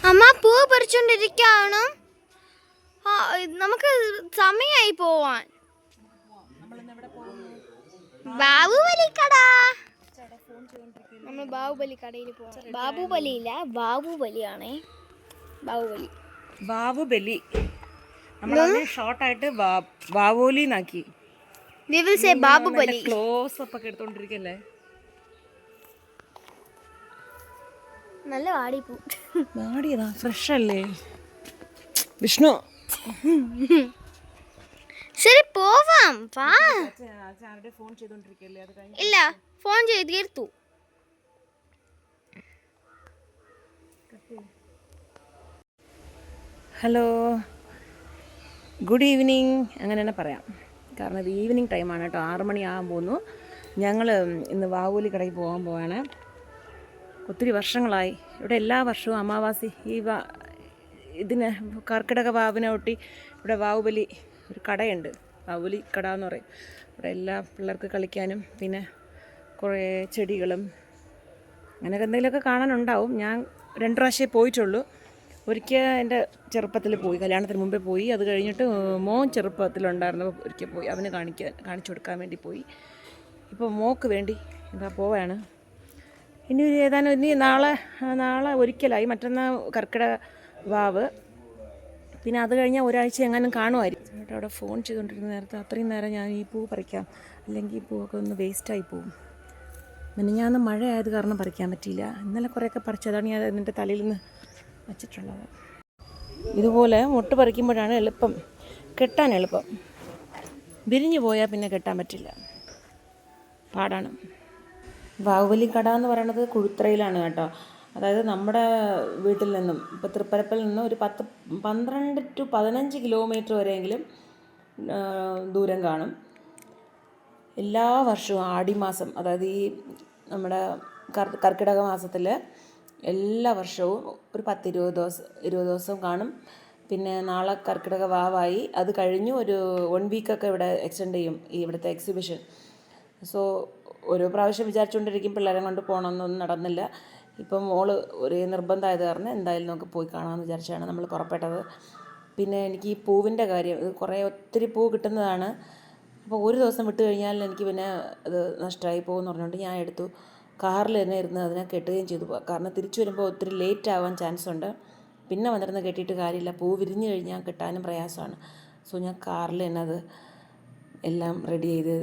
അമ്മ പൂ പറിച്ചോണ്ടിരിക്കാണ്. നമുക്ക് സമയമായി പോവാൻ. ബാഹുബലി കട. നമ്മൾ ബാഹുബലി കടയിൽ പോവാം. ബാഹുബലി ഇല്ല, ബാഹുബലിയാണേ. ബാഹുബലി ബാഹുബലി നമ്മളതിനെ ഷോർട്ടായിട്ട് ബാവോലി നാക്കി. We will say Baahubali. Close up ഒക്കെ എടുത്തോണ്ടിരിക്കല്ലേ. നല്ല വാടിപ്പൂ. വാടിയതാ, ഫ്രഷ് അല്ലേ വിഷ്ണു? ശരി പോവാം. ഫോൺ ചെയ്തോണ്ടിരിക്കല്ലേ? അത് കഴിഞ്ഞ് ഇല്ല, ഫോൺ ചെയ്ത് തീർത്തു. ഹലോ, ഗുഡ് ഈവനിങ് അങ്ങനെ തന്നെ പറയാം. കാരണം ഇത് ഈവനിങ് ടൈമാണ് കേട്ടോ. 6 മണിയാകാൻ പോകുന്നു. ഞങ്ങൾ ഇന്ന് വാവോലി കടയിൽ പോകാൻ പോവാണ്. ഒത്തിരി വർഷങ്ങളായി ഇവിടെ എല്ലാ വർഷവും അമാവാസി ഇതിന് കർക്കിടക വാവിനെ ഒട്ടി ഇവിടെ ബാഹുബലി ഒരു കടയുണ്ട്. ബാഹുബലി കട എന്ന് പറയും. ഇവിടെ എല്ലാ പിള്ളേർക്ക് കളിക്കാനും പിന്നെ കുറേ ചെടികളും അങ്ങനെയൊക്കെ എന്തെങ്കിലുമൊക്കെ കാണാനുണ്ടാവും. ഞാൻ 2 പ്രാവശ്യമേ പോയിട്ടുള്ളൂ. ഒരിക്കൽ എൻ്റെ ചെറുപ്പത്തിൽ പോയി, കല്യാണത്തിന് മുമ്പേ പോയി. അത് കഴിഞ്ഞിട്ട് മോൻ ചെറുപ്പത്തിലുണ്ടായിരുന്നപ്പോൾ ഒരിക്കൽ പോയി, അവന് കാണിച്ചു കൊടുക്കാൻ വേണ്ടി പോയി. ഇപ്പോൾ മോക്ക് വേണ്ടി എന്താ പോവാണ്. ഇനി നാളെ ഒരിക്കലായി, മറ്റന്നാൾ കർക്കിടക വാവ്. പിന്നെ അത് കഴിഞ്ഞാൽ ഒരാഴ്ച എങ്ങാനും കാണുമായിരിക്കും. ചേട്ടാ അവിടെ ഫോൺ ചെയ്തുകൊണ്ടിരുന്ന നേരത്തെ അത്രയും നേരം ഞാൻ ഈ പൂ പറിക്കാം, അല്ലെങ്കിൽ ഈ പൂവൊക്കെ ഒന്ന് വേസ്റ്റായി പോവും. മിനിഞ്ഞാന്ന് മഴ ആയത് കാരണം പറിക്കാൻ പറ്റിയില്ല. ഇന്നലെ കുറേയൊക്കെ പറിച്ചതാണ് ഞാൻ എൻ്റെ തലയിൽ നിന്ന് വച്ചിട്ടുള്ളത്. ഇതുപോലെ മൊട്ട് പറിക്കുമ്പോഴാണ് എളുപ്പം കെട്ടാൻ എളുപ്പം. വിരിഞ്ഞു പോയാൽ പിന്നെ കെട്ടാൻ പറ്റില്ല, പാടാണ്. ബാഹുബലി കട എന്ന് പറയുന്നത് കുഴുത്രയിലാണ് കേട്ടോ. അതായത് നമ്മുടെ വീട്ടിൽ നിന്നും ഇപ്പോൾ തൃപ്പരപ്പിൽ നിന്നും ഒരു 12 to 15 കിലോമീറ്റർ വരെയെങ്കിലും ദൂരം കാണും. എല്ലാ വർഷവും ആടിമാസം, അതായത് ഈ നമ്മുടെ കർക്കിടക മാസത്തിൽ എല്ലാ വർഷവും ഒരു 10-20 ദിവസം കാണും. പിന്നെ നാളെ കർക്കിടക വാവായി, അത് കഴിഞ്ഞ് ഒരു 1 വീക്കൊക്കെ ഇവിടെ എക്സ്റ്റെൻഡ് ചെയ്യും ഈ ഇവിടുത്തെ എക്സിബിഷൻ. സോ ഓരോ പ്രാവശ്യം വിചാരിച്ചുകൊണ്ടിരിക്കും പിള്ളേരെ കൊണ്ട് പോകണമെന്നൊന്നും നടന്നില്ല. ഇപ്പം മോള് ഒരേ നിർബന്ധമായത് കാരണം എന്തായാലും നമുക്ക് പോയി കാണാമെന്ന് വിചാരിച്ചാണ് നമ്മൾ പുറപ്പെട്ടത്. പിന്നെ എനിക്ക് ഈ പൂവിൻ്റെ കാര്യം, ഒത്തിരി പൂ കിട്ടുന്നതാണ്. അപ്പോൾ ഒരു ദിവസം വിട്ട് കഴിഞ്ഞാൽ എനിക്ക് പിന്നെ അത് നഷ്ടമായി പോകുമെന്ന് പറഞ്ഞുകൊണ്ട് ഞാൻ എടുത്തു. കാറിൽ തന്നെ ഇരുന്ന് അതിനെ കെട്ടുകയും ചെയ്തു. കാരണം തിരിച്ചു വരുമ്പോൾ ഒത്തിരി ലേറ്റ് ആവാൻ ചാൻസ് ഉണ്ട്. പിന്നെ വന്നിരുന്ന് കെട്ടിയിട്ട് കാര്യമില്ല, പൂ വിരിഞ്ഞു കഴിഞ്ഞാൽ കിട്ടാനും പ്രയാസമാണ്. സോ ഞാൻ കാറിൽ തന്നെ അത് എല്ലാം റെഡി ചെയ്ത്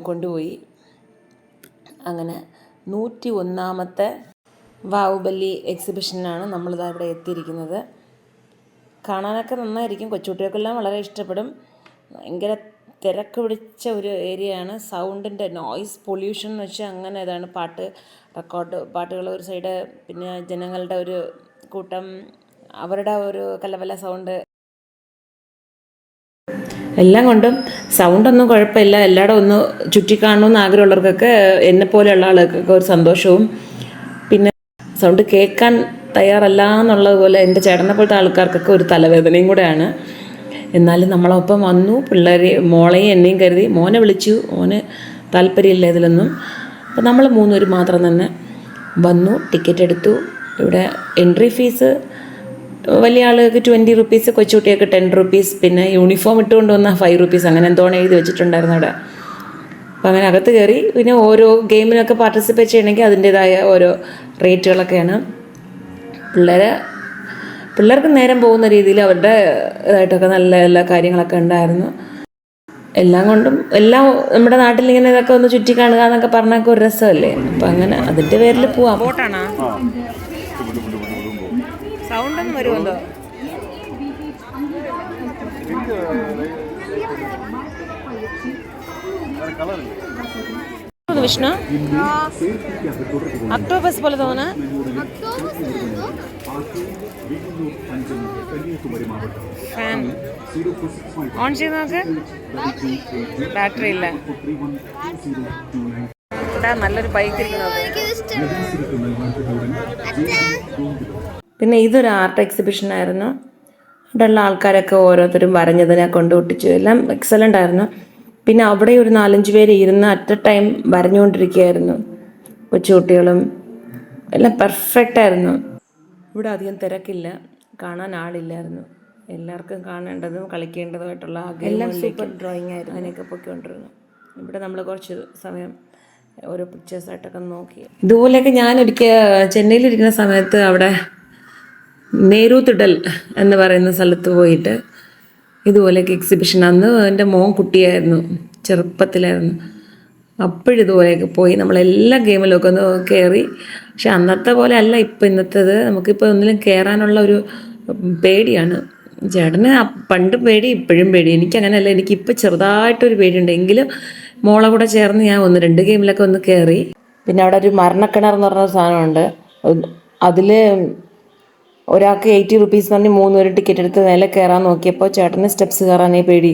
കൊണ്ടുപോയി. അങ്ങനെ 101ാമത്തെ ബാഹുബലി എക്സിബിഷനാണ് നമ്മളിതാ ഇവിടെ എത്തിയിരിക്കുന്നത്. കാണാനൊക്കെ നന്നായിരിക്കും, കൊച്ചുകുട്ടികൾക്കെല്ലാം വളരെ ഇഷ്ടപ്പെടും. ഭയങ്കര തിരക്ക് പിടിച്ച ഒരു ഏരിയയാണ്. സൗണ്ടിൻ്റെ നോയ്സ് പൊല്യൂഷൻ എന്ന് വെച്ചാൽ അങ്ങനെ ഇതാണ്. പാട്ടുകൾ ഒരു സൈഡ്, പിന്നെ ജനങ്ങളുടെ ഒരു കൂട്ടം, അവരുടെ ഒരു കലവല സൗണ്ട്, എല്ലാം കൊണ്ടും സൗണ്ടൊന്നും കുഴപ്പമില്ല. എല്ലായിടും ഒന്ന് ചുറ്റിക്കാണണമെന്ന് ആഗ്രഹമുള്ളവർക്കൊക്കെ, എന്നെപ്പോലെയുള്ള ആളുകൾക്കൊക്കെ ഒരു സന്തോഷവും. പിന്നെ സൗണ്ട് കേൾക്കാൻ തയ്യാറല്ല എന്നുള്ളതുപോലെ എൻ്റെ ചേട്ടനെ പോലത്തെ ആൾക്കാർക്കൊക്കെ ഒരു തലവേദനയും കൂടെയാണ്. എന്നാലും നമ്മളൊപ്പം വന്നു. മോളെയും എന്നെയും കരുതി. മോനെ വിളിച്ചു, മോന് താല്പര്യമില്ല ഇതിലൊന്നും. അപ്പോൾ നമ്മൾ 3 പേര് മാത്രം തന്നെ വന്നു, ടിക്കറ്റ് എടുത്തു. ഇവിടെ എൻട്രി ഫീസ് വലിയ ആളുകൾക്ക് 20 rupees, കൊച്ചുകുട്ടികൾക്ക് 10 rupees, പിന്നെ യൂണിഫോം ഇട്ടുകൊണ്ട് വന്നാൽ 5 rupees, അങ്ങനെ എന്തോണം എഴുതി വെച്ചിട്ടുണ്ടായിരുന്നു അവിടെ. അപ്പോൾ അങ്ങനെ അകത്ത് കയറി. പിന്നെ ഓരോ ഗെയിമിനൊക്കെ പാർട്ടിസിപ്പേറ്റ് ചെയ്യണമെങ്കിൽ അതിൻ്റേതായ ഓരോ റേറ്റുകളൊക്കെയാണ്. പിള്ളേർക്ക് നേരം പോകുന്ന രീതിയിൽ അവരുടെ ഇതായിട്ടൊക്കെ നല്ല എല്ലാ കാര്യങ്ങളൊക്കെ ഉണ്ടായിരുന്നു. എല്ലാം കൊണ്ടും നമ്മുടെ നാട്ടിൽ ഇങ്ങനെ ഇതൊക്കെ ഒന്ന് ചുറ്റി കാണുക എന്നൊക്കെ പറഞ്ഞൊക്കെ ഒരു രസമല്ലേ. അപ്പം അങ്ങനെ അതിൻ്റെ പേരിൽ പോവാം. ബോട്ടാണോ? സൗണ്ടൊന്നും വരുമല്ലോ. വിഷ്ണു, ഒക്ടോബസ് പോലെ തോന്നുന്നു. ഫാൻ ഓൺ ചെയ്ത് നോക്ക്, ബാറ്ററി ഇല്ല. നല്ലൊരു ബൈക്ക് ഇരിക്കുന്നത്. പിന്നെ ഇതൊരു ആർട്ട് എക്സിബിഷൻ ആയിരുന്നു. ഇവിടെയുള്ള ആൾക്കാരൊക്കെ ഓരോരുത്തരും വരഞ്ഞതിനെ കൊണ്ട് ഒട്ടിച്ചു. എല്ലാം എക്സലൻ്റ് ആയിരുന്നു. പിന്നെ അവിടെ ഒരു 4-5 പേര് ഇരുന്ന് അറ്റ് എ ടൈം വരഞ്ഞുകൊണ്ടിരിക്കുകയായിരുന്നു. കൊച്ചുകുട്ടികളും എല്ലാം പെർഫെക്റ്റായിരുന്നു. ഇവിടെ അധികം തിരക്കില്ല, കാണാൻ ആളില്ലായിരുന്നു. എല്ലാവർക്കും കാണേണ്ടതും കളിക്കേണ്ടതുമായിട്ടുള്ള എല്ലാം സൂപ്പർ ഡ്രോയിങ് ആയിരുന്നു. അതിനൊക്കെ പൊയ്ക്കൊണ്ടിരുന്നു. ഇവിടെ നമ്മൾ കുറച്ച് സമയം ഓരോ പിക്ചേഴ്സായിട്ടൊക്കെ നോക്കി. ഇതുപോലെയൊക്കെ ഞാനൊരിക്കൽ ചെന്നൈയിലിരിക്കുന്ന സമയത്ത് അവിടെ നേരൂത്തിടൽ എന്ന് പറയുന്ന സ്ഥലത്ത് പോയിട്ട് ഇതുപോലെയൊക്കെ എക്സിബിഷൻ, അന്ന് എൻ്റെ മോൻ കുട്ടിയായിരുന്നു, ചെറുപ്പത്തിലായിരുന്നു. അപ്പോഴിതുപോലെയൊക്കെ പോയി നമ്മളെല്ലാ ഗെയിമിലൊക്കെ ഒന്ന് കയറി. പക്ഷെ അന്നത്തെ പോലെ അല്ല ഇപ്പം ഇന്നത്തേത്. നമുക്കിപ്പോൾ ഒന്നിലും കയറാനുള്ള ഒരു പേടിയാണ്. ചേട്ടന് പണ്ട് പേടി, ഇപ്പോഴും പേടി. എനിക്കങ്ങനെയല്ല, എനിക്കിപ്പോൾ ചെറുതായിട്ടൊരു പേടിയുണ്ട്. എങ്കിലും മോളെ കൂടെ ചേർന്ന് ഞാൻ 1-2 ഗെയിമിലൊക്കെ ഒന്ന് കയറി. പിന്നെ അവിടെ ഒരു മരണക്കിണർ എന്ന് പറഞ്ഞ സാധനമുണ്ട്. അതിൽ ഒരാൾക്ക് 80 റുപ്പീസ് പറഞ്ഞ് 3 പേര് ടിക്കറ്റ് എടുത്ത് മേലെ കയറാൻ നോക്കിയപ്പോൾ ചേട്ടന് സ്റ്റെപ്സ് കയറാനേ പേടി.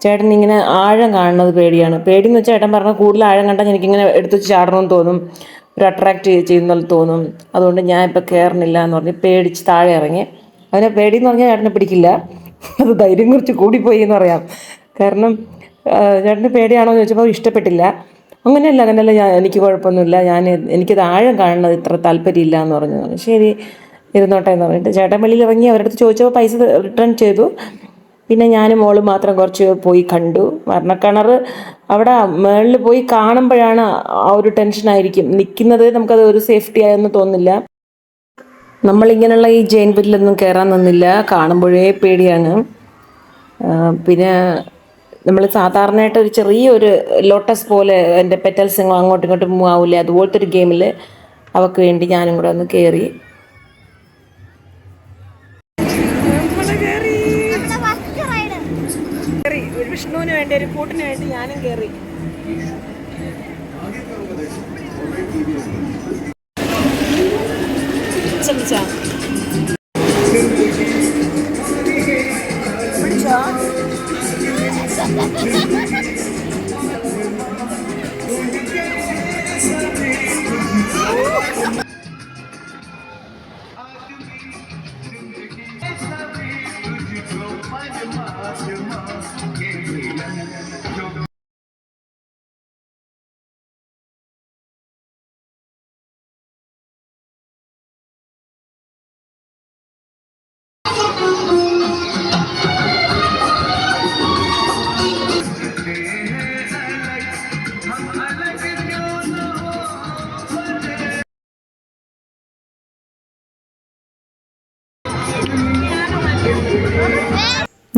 ചേട്ടൻ ഇങ്ങനെ ആഴം കാണുന്നത് പേടിയാണ്. പേടിയെന്ന് വെച്ചാൽ ചേട്ടൻ പറഞ്ഞാൽ കൂടുതൽ ആഴം കണ്ടാൽ എനിക്കിങ്ങനെ എടുത്ത് ചാടണമെന്ന് തോന്നും, ഒരു അട്രാക്റ്റ് ചെയ്യുന്ന തോന്നും. അതുകൊണ്ട് ഞാൻ ഇപ്പോൾ കയറുന്നില്ല എന്ന് പറഞ്ഞ് പേടിച്ച് താഴെ ഇറങ്ങി. അവനെ പേടിയെന്ന് പറഞ്ഞാൽ ചേട്ടനെ പിടിക്കില്ല, അത് ധൈര്യം കുറച്ച് കൂടിപ്പോയി എന്ന് പറയാം. കാരണം ചേട്ടന് പേടിയാണോ എന്ന് ചോദിച്ചപ്പോൾ ഇഷ്ടപ്പെട്ടില്ല. അങ്ങനെയല്ല എനിക്ക് കുഴപ്പമൊന്നുമില്ല, എനിക്കത് ആഴം കാണുന്നത് ഇത്ര താല്പര്യമില്ല എന്ന് പറഞ്ഞു. ശരി ഇരുന്നോട്ടെ എന്ന് പറഞ്ഞിട്ട് ചേട്ടൻ വെളിയിൽ ഇറങ്ങി. അവരുടെ അടുത്ത് ചോദിച്ചപ്പോൾ പൈസ റിട്ടേൺ ചെയ്തു. പിന്നെ ഞാനും മോളും മാത്രം കുറച്ച് പോയി കണ്ടു. മരണക്കിണർ അവിടെ മുകളിൽ പോയി കാണുമ്പോഴാണ് ആ ഒരു ടെൻഷനായിരിക്കും. നിൽക്കുന്നത് നമുക്കത് ഒരു സേഫ്റ്റി ആയെന്ന് തോന്നില്ല. നമ്മളിങ്ങനെയുള്ള ഈ ജെയിൻ വീലിലൊന്നും കയറാൻ നിന്നില്ല, കാണുമ്പോഴേ പേടിയാണ്. പിന്നെ നമ്മൾ സാധാരണയായിട്ട് ഒരു ചെറിയൊരു ലോട്ടസ് പോലെ എൻ്റെ പെറ്റൽസ് അങ്ങോട്ടും ഇങ്ങോട്ടും മൂവ് ആവില്ലേ, അതുപോലത്തെ ഒരു ഗെയിമിൽ അവൾക്ക് വേണ്ടി ഞാനും കൂടെ ഒന്ന് കയറി. വിഷ്ണുവിന് വേണ്ടി, ഒരു കൂട്ടിന് വേണ്ടി ഞാനും കയറി.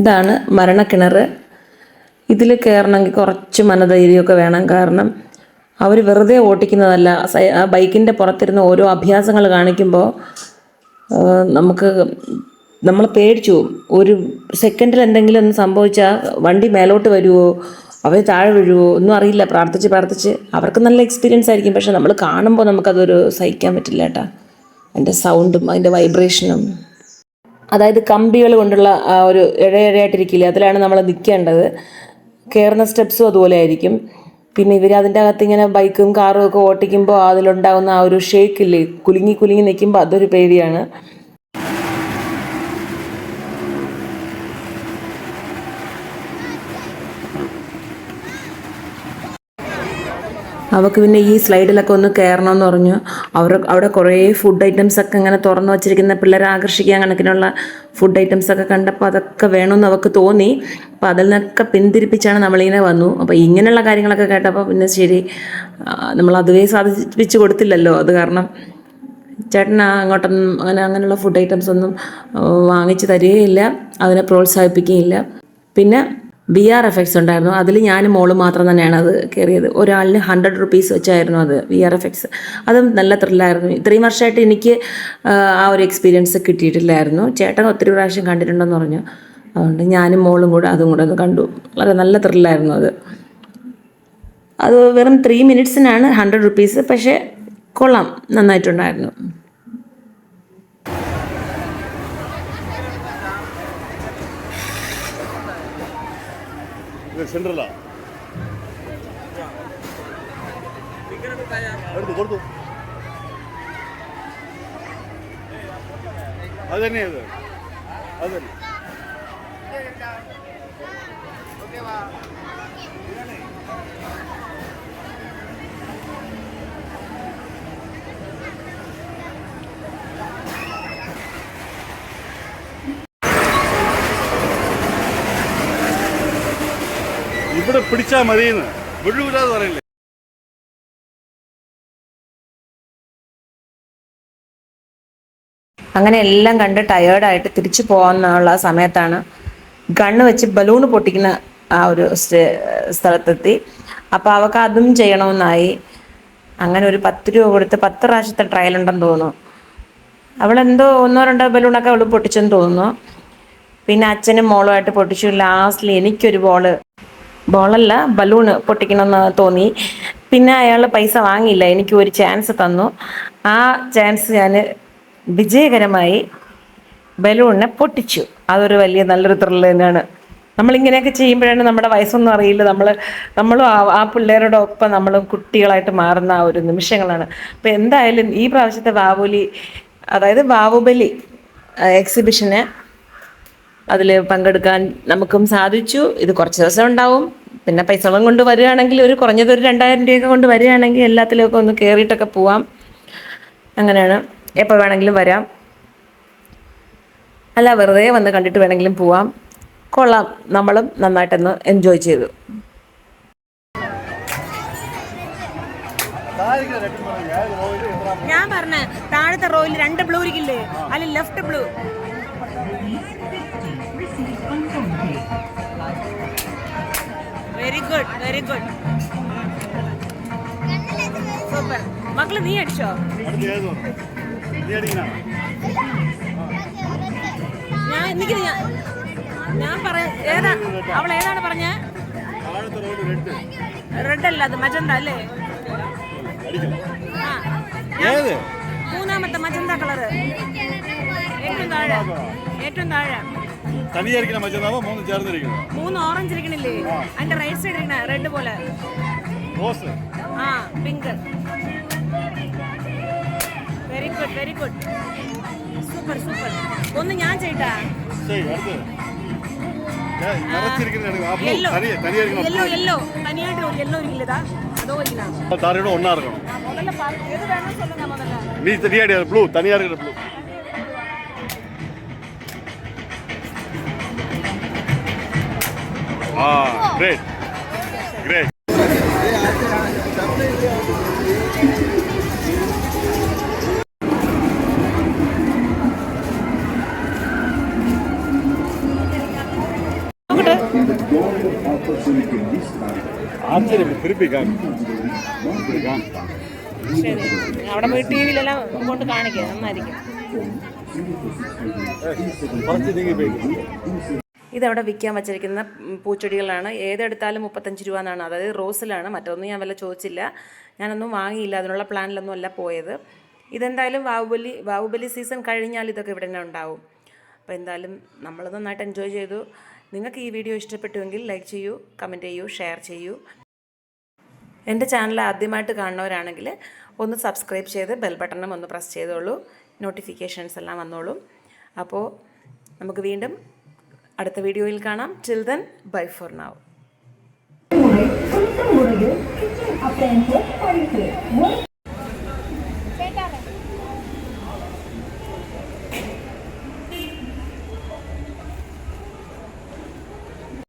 ഇതാണ് മരണക്കിണർ. ഇതിൽ കയറണമെങ്കിൽ കുറച്ച് മനധൈര്യമൊക്കെ വേണം. കാരണം അവർ വെറുതെ ഓട്ടിക്കുന്നതല്ല. ആ ബൈക്കിൻ്റെ പുറത്തിരുന്ന് ഓരോ അഭ്യാസങ്ങൾ കാണിക്കുമ്പോൾ നമ്മൾ പേടിച്ചു പോകും. ഒരു സെക്കൻഡിൽ എന്തെങ്കിലും ഒന്ന് സംഭവിച്ചാൽ വണ്ടി മേലോട്ട് വരുമോ, അവർ താഴെ വീഴുമോ ഒന്നും അറിയില്ല. പ്രാർത്ഥിച്ച് അവർക്ക് നല്ല എക്സ്പീരിയൻസ് ആയിരിക്കും. പക്ഷെ നമ്മൾ കാണുമ്പോൾ നമുക്കതൊരു സഹിക്കാൻ പറ്റില്ല കേട്ടോ. അതിൻ്റെ സൗണ്ടും അതിൻ്റെ വൈബ്രേഷനും, അതായത് കമ്പികൾ കൊണ്ടുള്ള ആ ഒരു ഇഴയായിട്ടിരിക്കില്ല, അതിലാണ് നമ്മൾ നിൽക്കേണ്ടത്. കയറുന്ന സ്റ്റെപ്സും അതുപോലെ ആയിരിക്കും. പിന്നെ ഇവർ അതിൻ്റെ അകത്ത് ഇങ്ങനെ ബൈക്കും കാറും ഒക്കെ ഓട്ടിക്കുമ്പോൾ അതിലുണ്ടാകുന്ന ആ ഒരു ഷേക്കില്ലേ, കുലുങ്ങി നിൽക്കുമ്പോൾ അതൊരു പേടിയാണ്. അവൾക്ക് പിന്നെ ഈ സ്ലൈഡിലൊക്കെ ഒന്ന് കയറണമെന്ന് പറഞ്ഞു. അവിടെ കുറേ ഫുഡ് ഐറ്റംസൊക്കെ ഇങ്ങനെ തുറന്നു വച്ചിരിക്കുന്ന, പിള്ളേരെ ആകർഷിക്കാൻ കണക്കിനുള്ള ഫുഡ് ഐറ്റംസൊക്കെ കണ്ടപ്പോൾ അതൊക്കെ വേണമെന്ന് അവൾക്ക് തോന്നി. അപ്പോൾ അതിൽ നിന്നൊക്കെ പിന്തിരിപ്പിച്ചാണ് നമ്മളിങ്ങനെ വന്നു. അപ്പോൾ ഇങ്ങനെയുള്ള കാര്യങ്ങളൊക്കെ കേട്ടപ്പോൾ പിന്നെ ശരി, നമ്മളതുവേ സാധിപ്പിച്ച് കൊടുത്തില്ലല്ലോ. അത് കാരണം ചേട്ടൻ അങ്ങോട്ടൊന്നും അങ്ങനെയുള്ള ഫുഡ് ഐറ്റംസ് ഒന്നും വാങ്ങിച്ച് തരികയില്ല, അതിനെ പ്രോത്സാഹിപ്പിക്കുകയില്ല. പിന്നെ VRFX ഉണ്ടായിരുന്നു. അതിൽ ഞാനും മോളും മാത്രം തന്നെയാണ് അത് കയറിയത്. ഒരാളിന് 100 റുപ്പീസ് വെച്ചായിരുന്നു അത് VRFX. അതും നല്ല ത്രില്ലായിരുന്നു. ഇത്രയും വർഷമായിട്ട് എനിക്ക് ആ ഒരു എക്സ്പീരിയൻസ് കിട്ടിയിട്ടില്ലായിരുന്നു. ചേട്ടൻ ഒത്തിരി പ്രാവശ്യം കണ്ടിട്ടുണ്ടെന്ന് പറഞ്ഞു. അതുകൊണ്ട് ഞാനും മോളും കൂടെ അതും കൂടെ ഒന്ന് കണ്ടു. വളരെ നല്ല ത്രില്ലായിരുന്നു അത് വെറും 3 മിനിറ്റ്സിനാണ് 100 റുപ്പീസ്. പക്ഷേ കൊള്ളാം, നന്നായിട്ടുണ്ടായിരുന്നു. സെൻട്രലാ കൊടുത്തു അത് തന്നെയത് അത് തന്നെ. പിടിച്ചാൽ മതിയെന്ന് വിടൂലാന്ന് പറയില്ലേ. അങ്ങനെ എല്ലാം കണ്ട് ടയേർഡായിട്ട് തിരിച്ചു പോകാനുള്ള സമയത്താണ് ഗണ്ണ് വെച്ച് ബലൂൺ പൊട്ടിക്കുന്ന ആ ഒരു സ്ഥലത്തെത്തി. അപ്പോൾ അവൾക്ക് അതും ചെയ്യണമെന്നായി. അങ്ങനെ ഒരു 10 രൂപ കൊടുത്ത് 10 പ്രാവശ്യത്തെ ട്രയൽ ഉണ്ടെന്ന് തോന്നുന്നു. അവളെന്തോ 1-2 ബലൂണൊക്കെ അവൾ പൊട്ടിച്ചെന്ന് തോന്നുന്നു. പിന്നെ അച്ഛനും മോളുമായിട്ട് പൊട്ടിച്ചു. ലാസ്റ്റിൽ എനിക്കൊരു ബോളല്ല ബലൂണ് പൊട്ടിക്കണമെന്ന് തോന്നി. പിന്നെ അയാൾ പൈസ വാങ്ങിയില്ല, എനിക്ക് ഒരു ചാൻസ് തന്നു. ആ ചാൻസ് ഞാൻ വിജയകരമായി ബലൂണിനെ പൊട്ടിച്ചു. അതൊരു വലിയ നല്ലൊരു ത്രില്ല് തന്നെയാണ്. നമ്മളിങ്ങനെയൊക്കെ ചെയ്യുമ്പോഴാണ് നമ്മുടെ വയസ്സൊന്നും അറിയില്ല, നമ്മളും ആ പിള്ളേരോടൊപ്പം നമ്മളും കുട്ടികളായിട്ട് മാറുന്ന ആ ഒരു നിമിഷങ്ങളാണ്. അപ്പോൾ എന്തായാലും ഈ പ്രാവശ്യത്തെ ബാഹുബലി എക്സിബിഷന് അതിൽ പങ്കെടുക്കാൻ നമുക്കും സാധിച്ചു. ഇത് കുറച്ച് ദിവസം ഉണ്ടാവും. പിന്നെ പൈസകളും കൊണ്ട് വരികയാണെങ്കിൽ കുറഞ്ഞത് ഒരു 2000 രൂപയൊക്കെ കൊണ്ട് വരികയാണെങ്കിൽ എല്ലാത്തിലൊക്കെ ഒന്ന് കയറിയിട്ടൊക്കെ പോവാം. അങ്ങനെയാണ്, എപ്പോൾ വേണമെങ്കിലും വരാം, അല്ല വെറുതെ വന്ന് കണ്ടിട്ട് വേണമെങ്കിലും പോവാം. കൊള്ളാം, നമ്മളും നന്നായിട്ടൊന്ന് എൻജോയ് ചെയ്തു. ഞാൻ പറഞ്ഞ താഴത്തെ റോയിൽ 2 ബ്ലൂ ഇരിക്കില്ലേ, അതിൽ left blue. Very good, very good, super. മക്കള് നീ അടിച്ചോ? ഞാൻ പറയാം. അവൾ ഏതാണ് പറഞ്ഞ? റെഡ് അല്ല, അത് മജന്ത അല്ലേ? മൂന്നാമത്തെ മജന്ത കളറ്, ഏറ്റവും താഴെ. 3 ഓറഞ്ച് ഇരിക്കണില്ലേ, അതിന്റെ റൈറ്റ് സൈഡ് ഇരിക്കണ റെഡ് പോലെ. Pink. Very good, very good, super super. ഒന്ന് ഞാൻ ചെയ്യട്ടാ? യെല്ലോ യെല്ലോ തനിയായിട്ട് ഒരു യെല്ലോ ഇരിക്കില്ലതാ, അതോ ബ്ലൂ തനിയാ ബ്ലൂ. Great. Great. അവിടെ പോയി ടി വിയിലെല്ലാം കൊണ്ട് കാണിക്കുക, നന്നായിരിക്കും. ഇതവിടെ വിൽക്കാൻ വച്ചിരിക്കുന്ന പൂച്ചെടികളാണ്. ഏതെടുത്താലും 35 രൂപ എന്നാണ്. അതായത് റോസിലാണ്. മറ്റൊന്നും ഞാൻ ചോദിച്ചില്ല, ഞാനൊന്നും വാങ്ങിയില്ല, അതിനുള്ള പ്ലാനിലൊന്നും അല്ല പോയത്. ഇതെന്തായാലും ബാഹുബലി സീസൺ കഴിഞ്ഞാൽ ഇതൊക്കെ ഇവിടെ തന്നെ ഉണ്ടാവും. അപ്പോൾ എന്തായാലും നമ്മൾ നന്നായിട്ട് എൻജോയ് ചെയ്തു. നിങ്ങൾക്ക് ഈ വീഡിയോ ഇഷ്ടപ്പെട്ടുവെങ്കിൽ ലൈക്ക് ചെയ്യൂ, കമൻറ്റ് ചെയ്യൂ, ഷെയർ ചെയ്യൂ. എൻ്റെ ചാനൽ ആദ്യമായിട്ട് കാണുന്നവരാണെങ്കിൽ ഒന്ന് സബ്സ്ക്രൈബ് ചെയ്ത് ബെൽ ബട്ടണും ഒന്ന് പ്രസ് ചെയ്തോളൂ, നോട്ടിഫിക്കേഷൻസ് എല്ലാം വന്നോളും. അപ്പോൾ നമുക്ക് വീണ്ടും അടുത്ത വീഡിയോയിൽ കാണാം. Till then, bye for now.